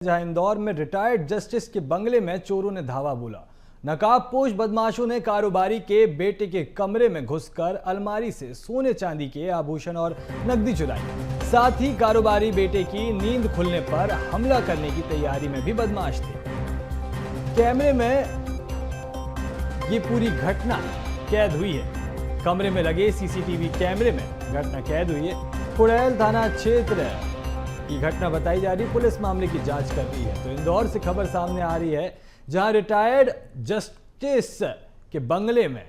जहां इंदौर में retired justice के बंगले में चोरों ने धावा बोला। नकाबपोश बदमाशों ने कारोबारी के बेटे के कमरे में घुसकर अलमारी से सोने चांदी के आभूषण और नकदी चुराई। साथ ही कारोबारी बेटे की नींद खुलने पर हमला करने की तैयारी में भी बदमाश थे। कैमरे में ये पूरी घटना कैद हुई है। कमरे में लगे सीसीटीवी कैमरे में घटना कैद हुई है। कुड़ैल थाना क्षेत्र की घटना बताई जा रही। पुलिस मामले की जांच कर रही है। तो इंदौर से खबर सामने आ रही है, जहां रिटायर्ड जस्टिस के बंगले में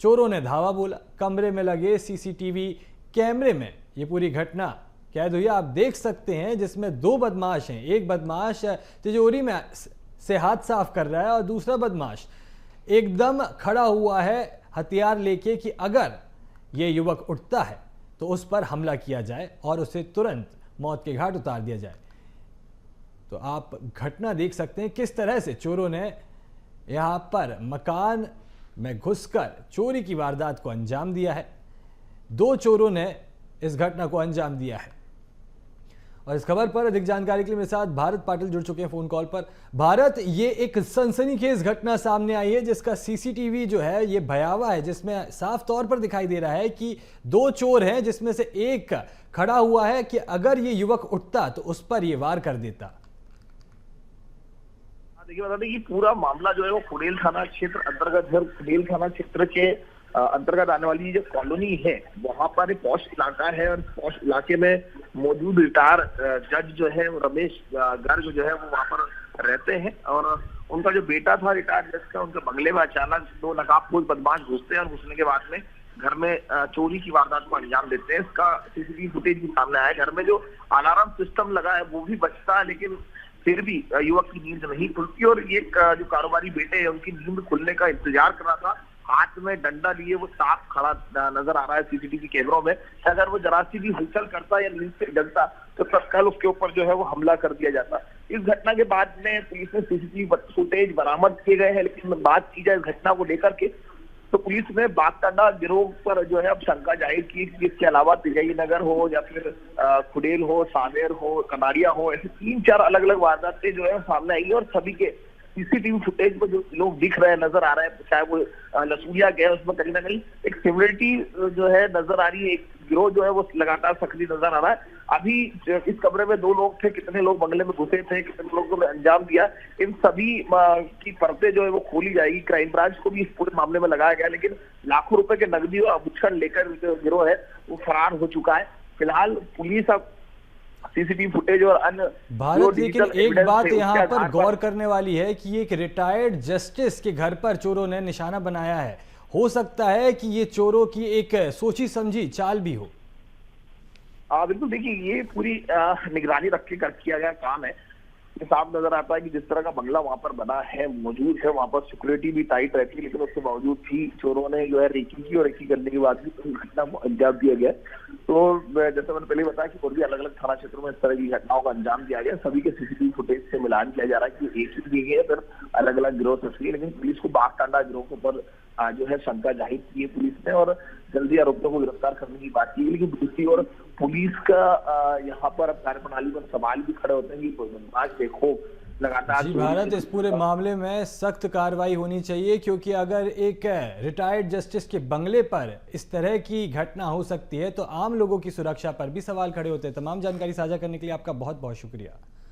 चोरों ने धावा बोला। कमरे में लगे सीसीटीवी कैमरे में ये पूरी घटना कैद हुई है। आप देख सकते हैं, जिसमें दो बदमाश हैं। एक बदमाश तिजोरी में से हाथ साफ कर रहा है और दूसरा बदमाश एकदम खड़ा हुआ है हथियार लेके कि अगर ये युवक उठता है तो उस पर हमला किया जाए और उसे तुरंत मौत के घाट उतार दिया जाए। तो आप घटना देख सकते हैं किस तरह से चोरों ने यहां पर मकान में घुसकर चोरी की वारदात को अंजाम दिया है। दो चोरों ने इस घटना को अंजाम दिया है। और इस खबर पर अधिक जानकारी के लिए मेरे साथ भारत पाटिल जुड़ चुके हैं फोन कॉल पर। भारत, ये एक सनसनीखेज घटना सामने आई है जिसका सीसीटीवी जो है ये भयावह है, जिसमें साफ तौर पर दिखाई दे रहा है कि दो चोर हैं, जिसमें से एक खड़ा हुआ है कि अगर ये युवक उठता तो उस पर ये वार कर देता। देखिए, बता दें कि पूरा मामला जो है वो कुड़ेल थाना क्षेत्र अंतर्गत है। कुड़ेल थाना क्षेत्र के अंतर्गत आने वाली जो कॉलोनी है वहां पर एक पॉश इलाका है और पॉश इलाके में मौजूद रिटायर जज जो है वो रमेश गर्ग जो है वो वहां पर रहते हैं। और उनका जो बेटा था रिटायर्ड जज का, उनके बंगले में अचानक दो नकाबपोश बदमाश घुसते हैं और घुसने के बाद में घर में चोरी की वारदात को अंजाम देते हैं। इसका सीसीटीवी फुटेज भी सामने आया है। घर में जो अलार्म सिस्टम लगा है वो भी बचता है, लेकिन फिर भी युवक की नींद नहीं खुलती और ये जो कारोबारी बेटे हैं उनकी नींद खुलने का इंतजार कर रहा था। हाथ में डंडा लिए वो साफ खड़ा नजर आ रहा है सीसीटीवी कैमरों में। अगर वो जरा सी भी हलचल करता या नींद से जगता तो तत्काल उसके ऊपर जो है वो हमला कर दिया जाता। इस घटना के बाद में पुलिस ने सीसीटीवी फुटेज बरामद किए गए हैं, लेकिन बात की जाए इस घटना को लेकर के तो पुलिस ने बागटांडा गिरोह पर जो है अब शंका जाहिर की कि इसके अलावा तिजई नगर हो या फिर खुडेल हो, सावेर हो, कनाड़िया हो, ऐसे 3-4 अलग अलग वारदातें जो है सामने आई और सभी के सीसीटीवी फुटेज में जो लोग दिख रहे हैं, नजर आ रहे हैं, चाहे वो लसूरिया गए उसमें कहीं ना कहीं एक सिमिलरिटी जो है नजर आ रही है। एक गिरोह जो है वो लगातार सक्रिय नजर आ रहा है। अभी इस कमरे में दो लोग थे, कितने लोग बंगले में घुसे थे, कितने लोगों ने अंजाम दिया, इन सभी की परतें जो है वो खोली जाएगी। क्राइम ब्रांच को भी इस पूरे मामले में लगाया गया, लेकिन लाखों रुपए के नकदी और आभूषण लेकर जो गिरोह है वो फरार हो चुका है। फिलहाल पुलिस अब सीसीटीवी फुटेज और अन्य भारत, लेकिन एक बात यहाँ पर गौर करने वाली है कि एक रिटायर्ड जस्टिस के घर पर चोरों ने निशाना बनाया है। हो सकता है कि ये चोरों की एक सोची समझी चाल भी हो। बिल्कुल, देखिए ये पूरी निगरानी रख के किया गया काम है। साफ नजर आता है कि जिस तरह का बंगला वहां पर बना है, मौजूद है, वहां पर सिक्योरिटी भी टाइट रहती है, लेकिन उसके बावजूद भी चोरों ने जो है रेकी की और रेकी करने के बाद भी घटना को अंजाम दिया गया। तो जैसे मैंने पहले बताया कि और भी अलग अलग थाना क्षेत्रों में इस तरह की घटनाओं का अंजाम दिया गया। सभी के सीसीटीवी फुटेज से मिलान किया जा रहा है कि एक ही दी गई है, फिर अलग अलग गिरोह सक्रिय, लेकिन पुलिस को बागटांडा गिरोह के ऊपर जो है शंका जाहिर की है पुलिस ने और जल्दी आरोपियों को गिरफ्तार करने की बात की है। लेकिन दूसरी ओर पुलिस का यहाँ पर अब कार्यप्रणाली पर सवाल भी खड़े होते हैं कि बदमाश देखो लगातार। जी भारत, इस पूरे मामले में सख्त कार्रवाई होनी चाहिए, क्योंकि अगर एक रिटायर्ड जस्टिस के बंगले पर इस तरह की घटना हो सकती है तो आम लोगों की सुरक्षा पर भी सवाल खड़े होते हैं। तमाम जानकारी साझा करने के लिए आपका बहुत बहुत शुक्रिया।